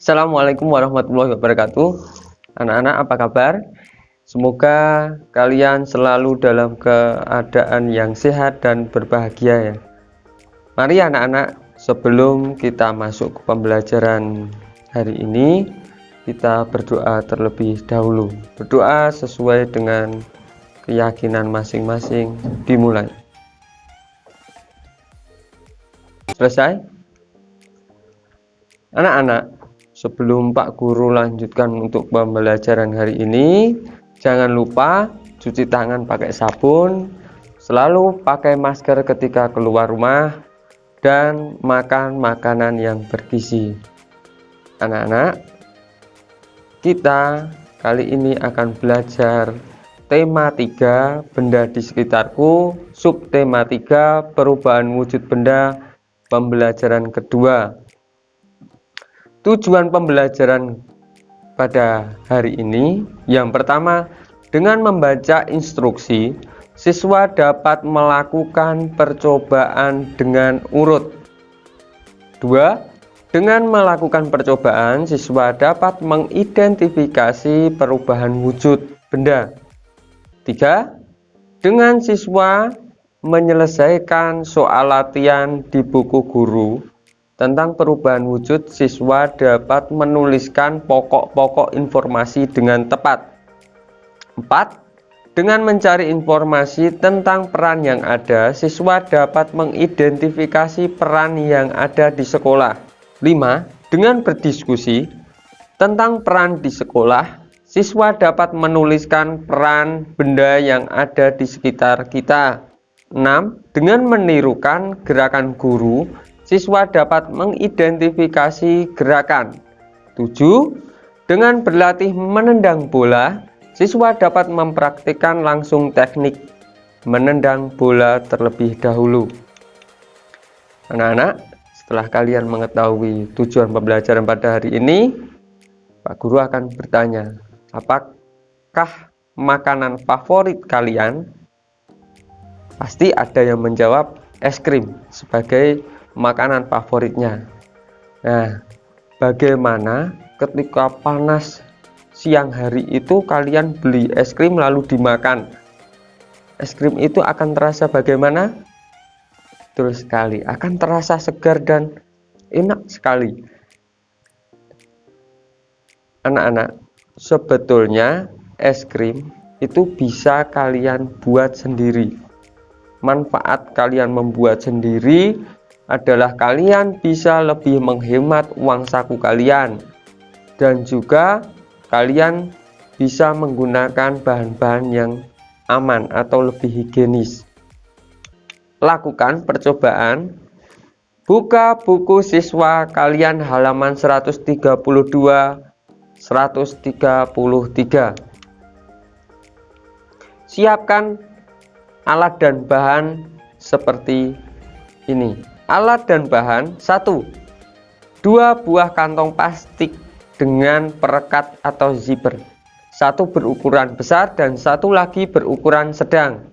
Assalamualaikum warahmatullahi wabarakatuh. Anak-anak, apa kabar? Semoga kalian selalu dalam keadaan yang sehat dan berbahagia ya. Mari anak-anak, sebelum kita masuk ke pembelajaran hari ini, kita berdoa terlebih dahulu. Berdoa sesuai dengan keyakinan masing-masing. Dimulai. Selesai? Anak-anak, sebelum Pak Guru lanjutkan untuk pembelajaran hari ini, jangan lupa cuci tangan pakai sabun, selalu pakai masker ketika keluar rumah, dan makan makanan yang bergizi. Anak-anak, kita kali ini akan belajar tema 3, benda di sekitarku, subtema 3, perubahan wujud benda, pembelajaran kedua. Tujuan pembelajaran pada hari ini, yang pertama, dengan membaca instruksi, siswa dapat melakukan percobaan dengan urut. 2. Dengan melakukan percobaan, siswa dapat mengidentifikasi perubahan wujud benda. 3. Dengan siswa menyelesaikan soal latihan di buku guru tentang perubahan wujud, siswa dapat menuliskan pokok-pokok informasi dengan tepat. 4. Dengan mencari informasi tentang peran yang ada, siswa dapat mengidentifikasi peran yang ada di sekolah. 5. Dengan berdiskusi tentang peran di sekolah, siswa dapat menuliskan peran benda yang ada di sekitar kita. 6. Dengan menirukan gerakan guru, siswa dapat mengidentifikasi gerakan. 7. Dengan berlatih menendang bola, siswa dapat mempraktikkan langsung teknik menendang bola terlebih dahulu. Anak-anak, setelah kalian mengetahui tujuan pembelajaran pada hari ini, Pak Guru akan bertanya, apakah makanan favorit kalian? Pasti ada yang menjawab es krim sebagai makanan favoritnya. Nah, bagaimana ketika panas siang hari itu kalian beli es krim lalu dimakan? Es krim itu akan terasa bagaimana? Betul sekali, akan terasa segar dan enak sekali. Anak-anak, sebetulnya es krim itu bisa kalian buat sendiri. Manfaat kalian membuat sendiri adalah kalian bisa lebih menghemat uang saku kalian, dan juga kalian bisa menggunakan bahan-bahan yang aman atau lebih higienis. Lakukan percobaan. Buka buku siswa kalian halaman 132, 133. Siapkan alat dan bahan seperti ini. Alat dan bahan: 1. 2 buah kantong plastik dengan perekat atau zipper. 1 berukuran besar dan 1 lagi berukuran sedang.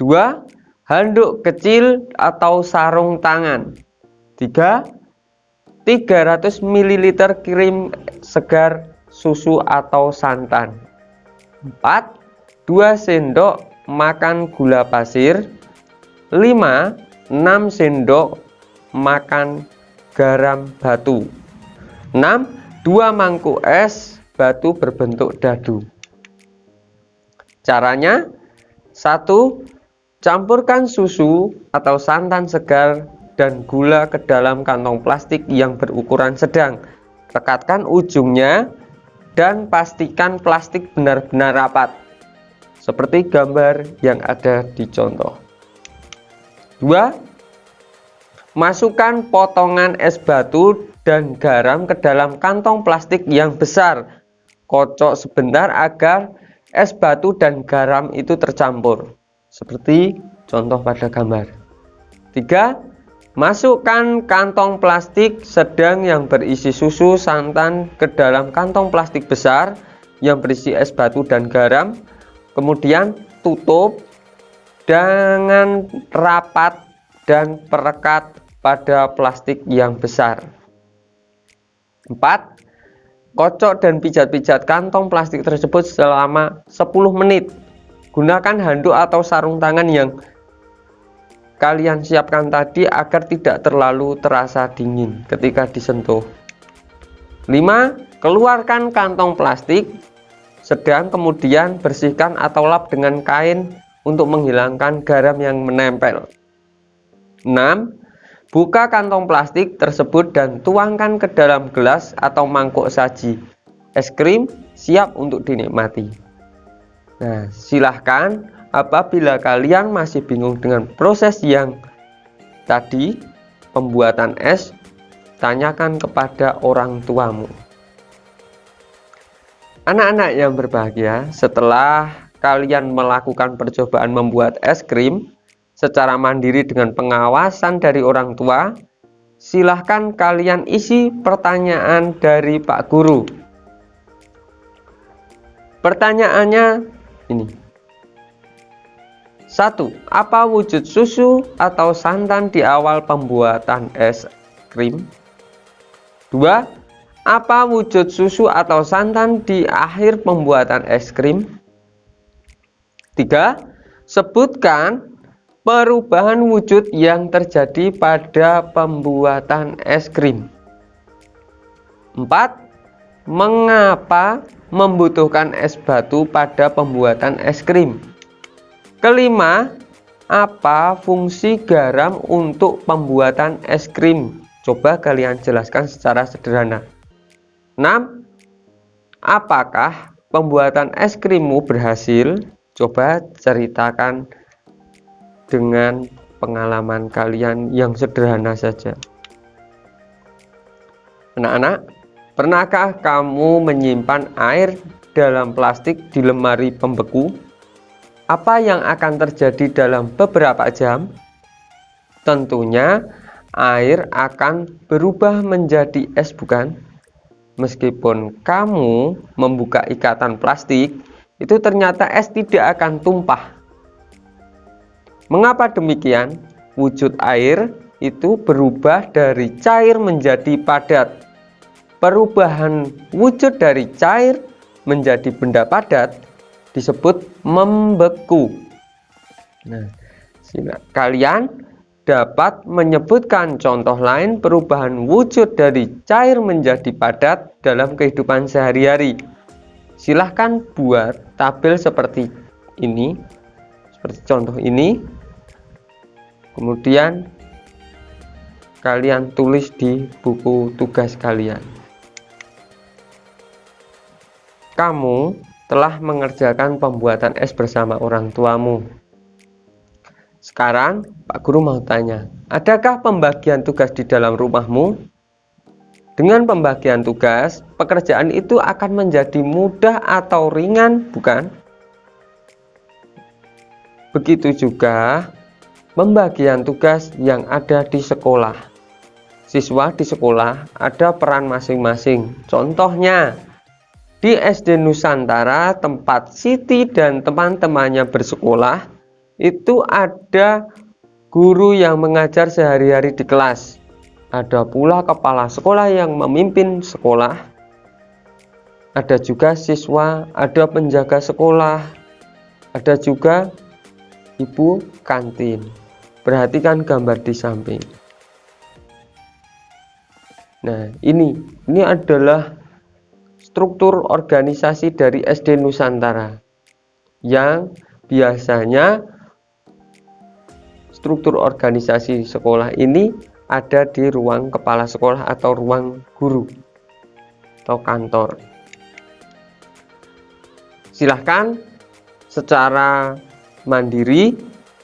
2 handuk kecil atau sarung tangan. 3 300 ml krim segar susu atau santan. 4 2 sendok makan gula pasir. 5 6 sendok makan garam batu. 6 2 mangkuk es batu berbentuk dadu. Caranya: 1. Campurkan susu atau santan segar dan gula ke dalam kantong plastik yang berukuran sedang. Rekatkan ujungnya dan pastikan plastik benar-benar rapat, seperti gambar yang ada di contoh. 2. Masukkan potongan es batu dan garam ke dalam kantong plastik yang besar. Kocok sebentar agar es batu dan garam itu tercampur. seperti contoh pada gambar. 3. Masukkan kantong plastik sedang yang berisi susu santan ke dalam kantong plastik besar yang berisi es batu dan garam. Kemudian tutup dengan rapat dan perekat pada plastik yang besar. 4. Kocok dan pijat-pijat kantong plastik tersebut selama 10 menit. Gunakan handuk atau sarung tangan yang kalian siapkan tadi agar tidak terlalu terasa dingin ketika disentuh. 5. Keluarkan kantong plastik sedang, kemudian bersihkan atau lap dengan kain untuk menghilangkan garam yang menempel. 6. Buka kantong plastik tersebut dan tuangkan ke dalam gelas atau mangkuk saji. Es krim siap untuk dinikmati. Nah, silahkan apabila kalian masih bingung dengan proses yang tadi, pembuatan es, tanyakan kepada orang tuamu. Anak-anak yang berbahagia, setelah kalian melakukan percobaan membuat es krim secara mandiri dengan pengawasan dari orang tua, silahkan kalian isi pertanyaan dari Pak Guru. Pertanyaannya ini. 1. Apa wujud susu atau santan di awal pembuatan es krim? 2. Apa wujud susu atau santan di akhir pembuatan es krim? 3. Sebutkan perubahan wujud yang terjadi pada pembuatan es krim. 4. Mengapa membutuhkan es batu pada pembuatan es krim? Kelima, apa fungsi garam untuk pembuatan es krim? Coba kalian jelaskan secara sederhana. 6. Apakah pembuatan es krimmu berhasil? Coba ceritakan dengan pengalaman kalian yang sederhana saja. Anak-anak, pernahkah kamu menyimpan air dalam plastik di lemari pembeku? Apa yang akan terjadi dalam beberapa jam? Tentunya air akan berubah menjadi es, bukan? Meskipun kamu membuka ikatan plastik, itu ternyata es tidak akan tumpah. Mengapa demikian? Wujud air itu berubah dari cair menjadi padat. Perubahan wujud dari cair menjadi benda padat disebut membeku. Nah, kalian dapat menyebutkan contoh lain perubahan wujud dari cair menjadi padat dalam kehidupan sehari-hari. Silahkan buat tabel seperti ini, seperti contoh ini. Kemudian kalian tulis di buku tugas kalian. Kamu telah mengerjakan pembuatan es bersama orang tuamu. Sekarang Pak Guru mau tanya, adakah pembagian tugas di dalam rumahmu? Dengan pembagian tugas, pekerjaan itu akan menjadi mudah atau ringan, bukan? Begitu juga pembagian tugas yang ada di sekolah. Siswa di sekolah ada peran masing-masing. Contohnya, di SD Nusantara tempat Siti dan teman-temannya bersekolah, itu ada guru yang mengajar sehari-hari di kelas. Ada pula kepala sekolah yang memimpin sekolah. Ada juga siswa, ada penjaga sekolah, ada juga ibu kantin. Perhatikan gambar di samping. Nah, ini adalah struktur organisasi dari SD Nusantara yang biasanya struktur organisasi sekolah ini ada di ruang kepala sekolah atau ruang guru atau kantor. Silahkan secara mandiri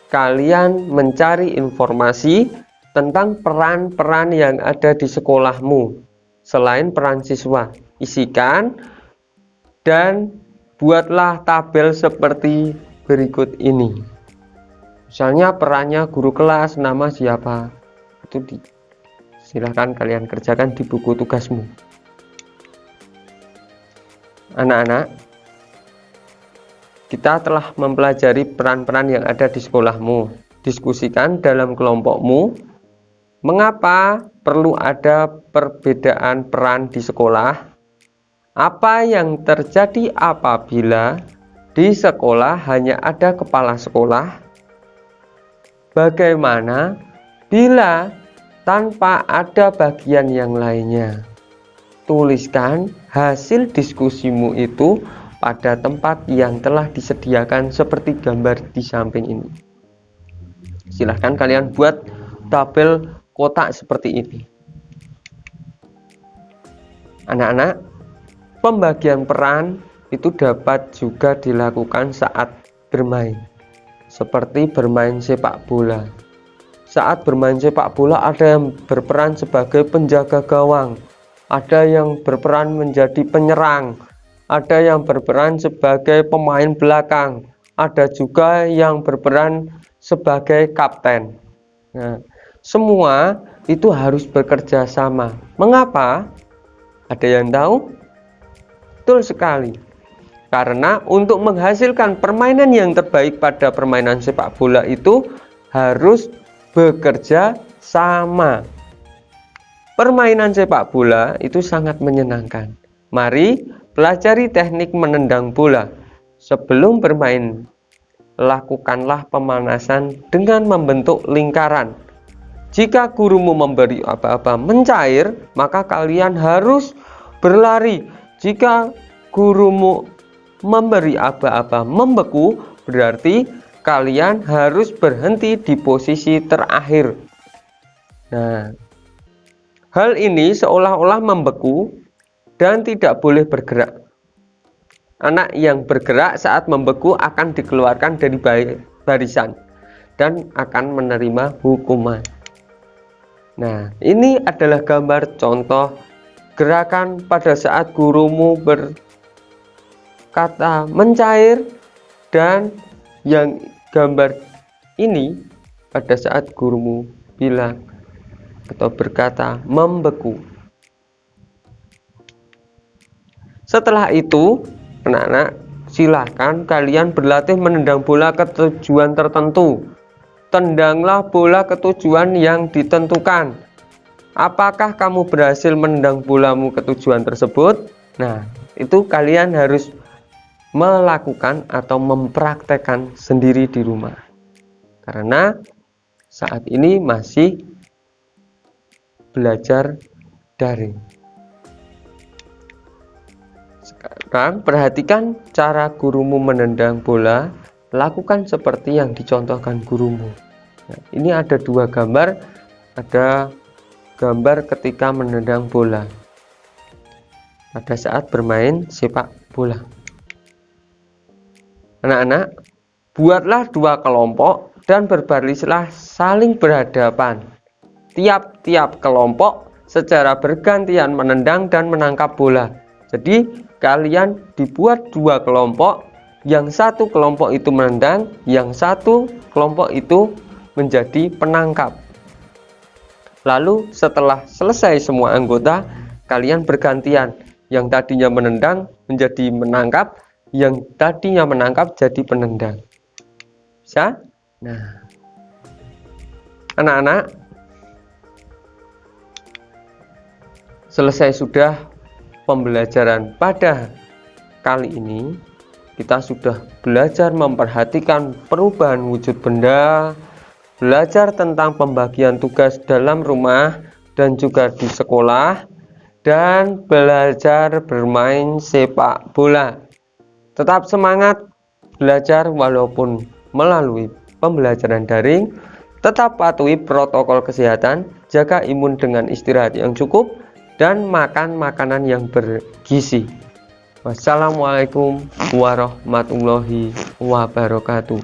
kalian mencari informasi tentang peran-peran yang ada di sekolahmu selain peran siswa. Isikan dan buatlah tabel seperti berikut ini. Misalnya perannya guru kelas, nama siapa, itu silahkan kalian kerjakan di buku tugasmu. Anak-anak, kita telah mempelajari peran-peran yang ada di sekolahmu. Diskusikan dalam kelompokmu, mengapa perlu ada perbedaan peran di sekolah? Apa yang terjadi apabila di sekolah hanya ada kepala sekolah? Bagaimana bila tanpa ada bagian yang lainnya? Tuliskan hasil diskusimu itu pada tempat yang telah disediakan seperti gambar di samping ini. Silahkan kalian buat tabel kotak seperti ini. Anak-anak, pembagian peran itu dapat juga dilakukan saat bermain, seperti bermain sepak bola. Saat bermain sepak bola ada yang berperan sebagai penjaga gawang, ada yang berperan menjadi penyerang, ada yang berperan sebagai pemain belakang, ada juga yang berperan sebagai kapten. Nah, semua itu harus bekerja sama. Mengapa? Ada yang tahu? Betul sekali. Karena untuk menghasilkan permainan yang terbaik pada permainan sepak bola itu harus bekerja sama. Permainan sepak bola itu sangat menyenangkan. Mari pelajari teknik menendang bola. Sebelum bermain, lakukanlah pemanasan dengan membentuk lingkaran. Jika gurumu memberi aba-aba mencair, maka kalian harus berlari. Jika gurumu memberi aba-aba membeku, berarti kalian harus berhenti di posisi terakhir. Nah, hal ini seolah-olah membeku dan tidak boleh bergerak. Anak yang bergerak saat membeku akan dikeluarkan dari barisan dan akan menerima hukuman. Nah, ini adalah gambar contoh gerakan pada saat gurumu berkata mencair, dan yang gambar ini pada saat gurumu bilang atau berkata membeku. Setelah itu, anak-anak, silahkan kalian berlatih menendang bola ke tujuan tertentu. Tendanglah bola ke tujuan yang ditentukan. Apakah kamu berhasil menendang bolamu ke tujuan tersebut? Nah, itu kalian harus melakukan atau mempraktekkan sendiri di rumah. Karena saat ini masih belajar daring. Sekarang perhatikan cara gurumu menendang bola, lakukan seperti yang dicontohkan gurumu. Nah, ini ada dua gambar, ada gambar ketika menendang bola pada saat bermain sepak bola. Anak-anak, buatlah dua kelompok dan berbarislah saling berhadapan. Tiap-tiap kelompok secara bergantian menendang dan menangkap bola. Jadi kalian dibuat dua kelompok, yang satu kelompok itu menendang, yang satu kelompok itu menjadi penangkap. Lalu setelah selesai semua anggota, kalian bergantian. Yang tadinya menendang menjadi menangkap, yang tadinya menangkap jadi penendang. Bisa? Nah, anak-anak, selesai sudah pembelajaran pada kali ini. Kita sudah belajar memperhatikan perubahan wujud benda, belajar tentang pembagian tugas dalam rumah dan juga di sekolah, dan belajar bermain sepak bola. Tetap semangat belajar walaupun melalui pembelajaran daring. Tetap patuhi protokol kesehatan, jaga imun dengan istirahat yang cukup, dan makan makanan yang bergizi. Wassalamualaikum warahmatullahi wabarakatuh.